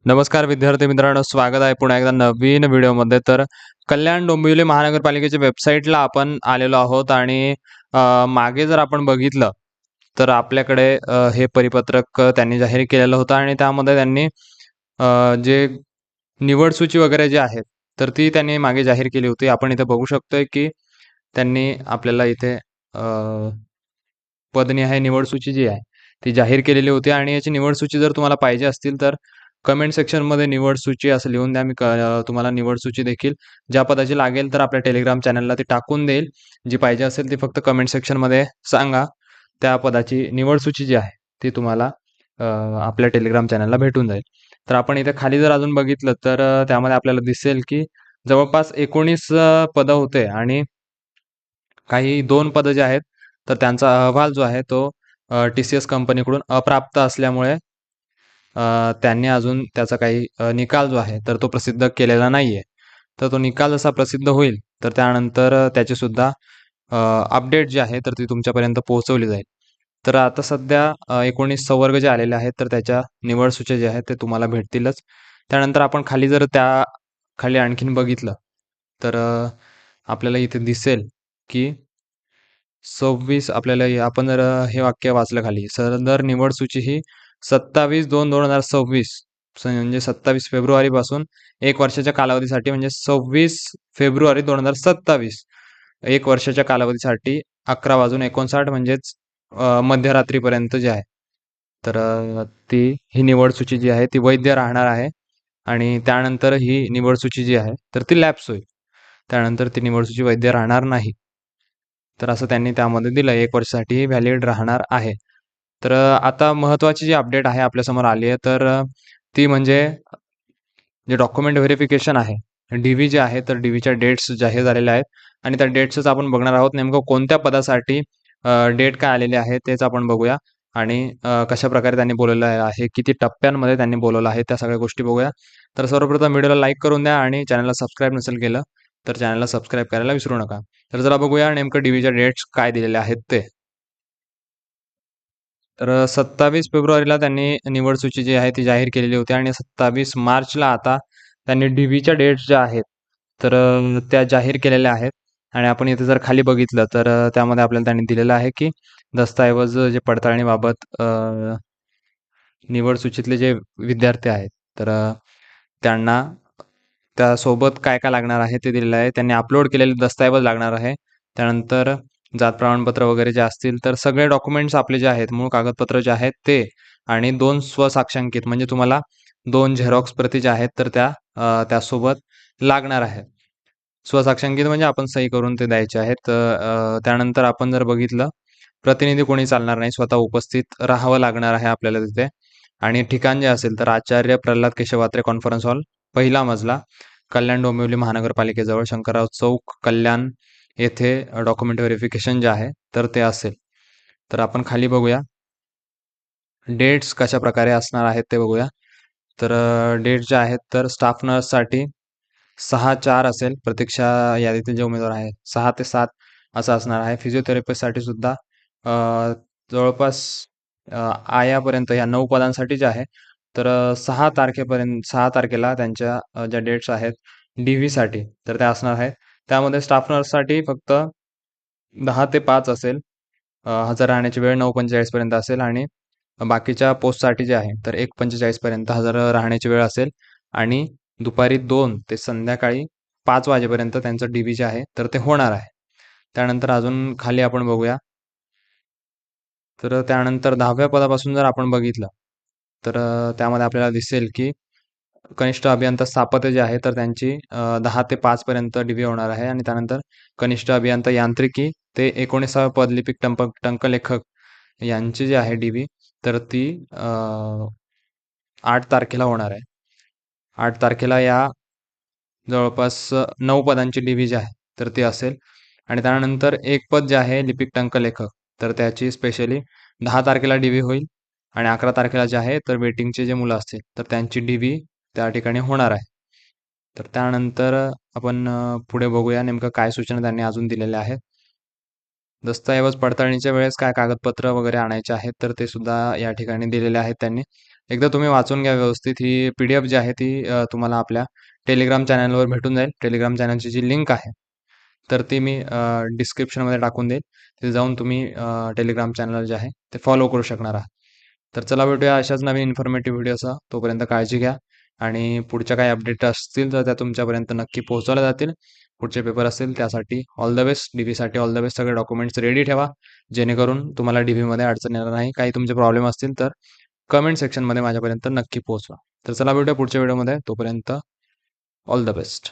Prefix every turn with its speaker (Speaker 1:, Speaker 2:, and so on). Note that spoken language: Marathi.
Speaker 1: नमस्कार विद्यार्थी मित्रांनो, स्वागत आहे पुन्हा एकदा नवीन व्हिडिओमध्ये. तर कल्याण डोंबिवली महानगरपालिकेच्या वेबसाईटला आपण आलेलो आहोत आणि मागे जर आपण बघितलं तर आपल्याकडे हे परिपत्रक त्यांनी जाहीर केलेलं होतं आणि त्यामध्ये त्यांनी जे निवड सूची वगैरे जे आहेत तर ती त्यांनी मागे जाहीर केली होती. आपण इथे बघू शकतोय की त्यांनी आपल्याला इथे पदनिहाय निवड सूची जी आहे ती जाहीर केलेली होती आणि याची निवड सूची जर तुम्हाला पाहिजे असतील तर कमेंट सेक्शनमध्ये निवड सूची असं लिहून द्या. मी तुम्हाला निवड सूची देखील ज्या पदाची लागेल तर आपल्या टेलिग्राम चॅनलला ती टाकून देईल. जी पाहिजे असेल ती फक्त कमेंट सेक्शनमध्ये सांगा. त्या पदाची निवड सूची जी आहे ती तुम्हाला आपल्या टेलिग्राम चॅनलला भेटून जाईल. तर आपण इथे खाली जर अजून बघितलं तर त्यामध्ये आपल्याला दिसेल की जवळपास 19 पदं होते आणि काही 2 पदं जे आहेत तर त्यांचा अहवाल जो आहे तो TCS कंपनीकडून अप्राप्त असल्यामुळे त्यांनी अजून त्याचा काही निकाल जो आहे तर तो प्रसिद्ध केलेला नाहीये. तर तो निकाल जसा प्रसिद्ध होईल तर त्यानंतर त्याची सुद्धा अपडेट जी आहे तर ती तुमच्यापर्यंत पोहोचवली जाईल. तर आता सध्या 19 संवर्ग जे आलेले आहेत तर त्याच्या निवड सूच्या जे आहेत ते तुम्हाला भेटतीलच. त्यानंतर आपण खाली जर त्या खाली आणखीन बघितलं तर आपल्याला इथे दिसेल की 26 आपल्याला आपण जर हे वाक्य वाचलं खाली, सदर निवड सूची ही 27/2/2026 म्हणजे 27 फेब्रुवारीपासून 1 वर्षाच्या कालावधीसाठी म्हणजे 26 फेब्रुवारी 2027 1 वर्षाच्या कालावधीसाठी 11:59 म्हणजेच मध्यरात्रीपर्यंत जे आहे तर ही निवड सूची जी आहे ती वैध राहणार आहे आणि त्यानंतर ही निवड सूची जी आहे तर ती लॅप्स होईल. त्यानंतर ती निवड सूची वैध राहणार नाही. तर असं त्यांनी त्यामध्ये दिलं 1 वर्षासाठी व्हॅलिड राहणार आहे. तर आता महत्त्वाची जी अपडेट आहे आपल्यासमोर आली आहे तर ती म्हणजे जे डॉक्युमेंट व्हेरिफिकेशन आहे, डी-व्ही जे आहे तर डी-व्हीच्या डेट्स जाहीर झालेल्या आहेत आणि त्या डेट्सच आपण बघणार आहोत. नेमकं कोणत्या पदासाठी डेट काय आलेली आहे तेच आपण बघूया आणि कशाप्रकारे त्यांनी बोलवलं आहे, किती टप्प्यांमध्ये त्यांनी बोलवलं आहे, त्या सगळ्या गोष्टी बघूया. तर सर्वप्रथम व्हिडिओला लाईक करून द्या आणि चॅनलला सबस्क्राईब नसेल केलं तर चॅनलला सबस्क्राईब करायला विसरू नका. तर चला बघूया नेमकं डी-व्हीच्या डेट्स काय दिलेले आहेत ते. तर 27 फेब्रुवारीला त्यांनी निवड सूची जी आहे ती जाहीर केलेली होती आणि 27 मार्चला आता त्यांनी डी-व्हीच्या डेट्स ज्या आहेत तर त्या जाहीर केलेल्या आहेत आणि आपण इथे जर खाली बघितलं तर त्यामध्ये आपल्याला त्यांनी दिलेलं आहे की दस्तऐवज जे पडताळणीबाबत निवड सूचीतले जे विद्यार्थी आहेत तर त्यांना त्यासोबत काय काय लागणार आहे ते दिलेलं आहे. त्यांनी अपलोड केलेले दस्तऐवज लागणार आहे. त्यानंतर जात प्रमाणपत्र वगैरे जे असतील तर सगळे डॉक्युमेंट्स आपले जे आहेत मूळ कागदपत्र जे आहेत ते आणि 2 स्वसाक्षांकित म्हणजे तुम्हाला 2 झेरॉक्स प्रती ज्या आहेत तर त्या त्यासोबत लागणार आहेत. स्वसाक्षांकित म्हणजे आपण सही करून ते द्यायचे आहेत. त्यानंतर आपण जर बघितलं प्रतिनिधी कोणी चालणार नाही, स्वतः उपस्थित राहावं लागणार आहे आपल्याला तिथे आणि ठिकाण जे असेल तर आचार्य प्रल्हाद केशव कॉन्फरन्स हॉल, पहिला मजला, कल्याण डोंबिवली महानगरपालिकेजवळ शंकरराव चौक, कल्याण येथे डॉक्युमेंट व्हेरिफिकेशन जे आहे तर ते असेल. तर आपण खाली बघूया डेट्स कशा प्रकारे असणार आहेत ते बघूया. तर डेट्स जे आहेत तर स्टाफ नर्ससाठी 6-4 असेल. प्रतीक्षा यादीतील जे उमेदवार आहेत 6 ते 7 असं असणार आहे. फिजिओथेरपिस्टसाठी सुद्धा अ, जवळपास आयापर्यंत या 9 पदांसाठी जे आहे तर 6 तारखेला त्यांच्या ज्या डेट्स आहेत डी-व्हीसाठी तर त्या असणार आहेत. त्यामध्ये स्टाफ नर्ससाठी फक्त 10 ते 5 असेल. हजर राहण्याची वेळ 9:45 पर्यंत असेल आणि बाकीच्या पोस्टसाठी जे आहे तर 1:45 पर्यंत हजर राहण्याची वेळ असेल आणि दुपारी 2 ते संध्याकाळी 5 वाजेपर्यंत त्यांचं डी-व्ही जे आहे तर ते होणार आहे. त्यानंतर अजून खाली आपण बघूया. तर त्यानंतर 10व्या पदापासून जर आपण बघितलं तर त्यामध्ये आपल्याला दिसेल की कनिष्ठ अभियंता स्थापत्य जे आहे तर त्यांची 10 ते 5 पर्यंत डी-व्ही होणार आहे आणि त्यानंतर कनिष्ठ अभियंता यांत्रिकी ते 19वा पद लिपिक टंकलेखक यांची जी आहे डी-व्ही तर ती 8 तारखेला होणार आहे. 8 तारखेला या जवळपास 9 पदांची डी-व्ही जी आहे तर ती असेल आणि त्यानंतर एक पद जे आहे लिपिक टंकलेखक तर त्याची स्पेशली 10 तारखेला डी-व्ही होईल आणि 11 तारखेला जे आहे तर वेटिंगचे जे मुलं असतील तर त्यांची डी-व्ही त्या ठिकाणी होणार आहे. तर त्यानंतर आपण पुढे बघूया नेमकं काय सूचना त्यांनी अजून दिलेल्या आहेत. दस्तऐवज पडताळणीच्या वेळेस काय कागदपत्र वगैरे आणायचे आहेत तर ते सुद्धा या ठिकाणी दिलेले आहेत त्यांनी. एकदा तुम्ही वाचून घ्या व्यवस्थित. ही PDF जी आहे ती तुम्हाला आपल्या टेलिग्राम चॅनलवर भेटून जाईल. टेलिग्राम चॅनलची जी लिंक आहे, तर ती मी डिस्क्रिप्शनमध्ये टाकून देईल. तिथे जाऊन तुम्ही टेलिग्राम चॅनल जे आहे ते फॉलो करू शकणार आहात. तर चला भेटूया अशाच नवीन इन्फॉर्मेटिव्ह व्हिडिओसह. तोपर्यंत काळजी घ्या आणि पुढच्या काही अपडेट असतील तर त्या तुमच्यापर्यंत नक्की पोहोचवल्या जातील. पुढचे पेपर असतील त्यासाठी ऑल द बेस्ट. DBसाठी ऑल द बेस्ट. सगळे डॉक्युमेंट्स रेडी ठेवा, जेणेकरून तुम्हाला DBमध्ये अडचण येणार नाही. काही तुमचे प्रॉब्लेम असतील तर कमेंट सेक्शनमध्ये माझ्यापर्यंत नक्की पोहोचवा. तर चला भेटूया पुढच्या व्हिडिओमध्ये. तोपर्यंत ऑल द बेस्ट.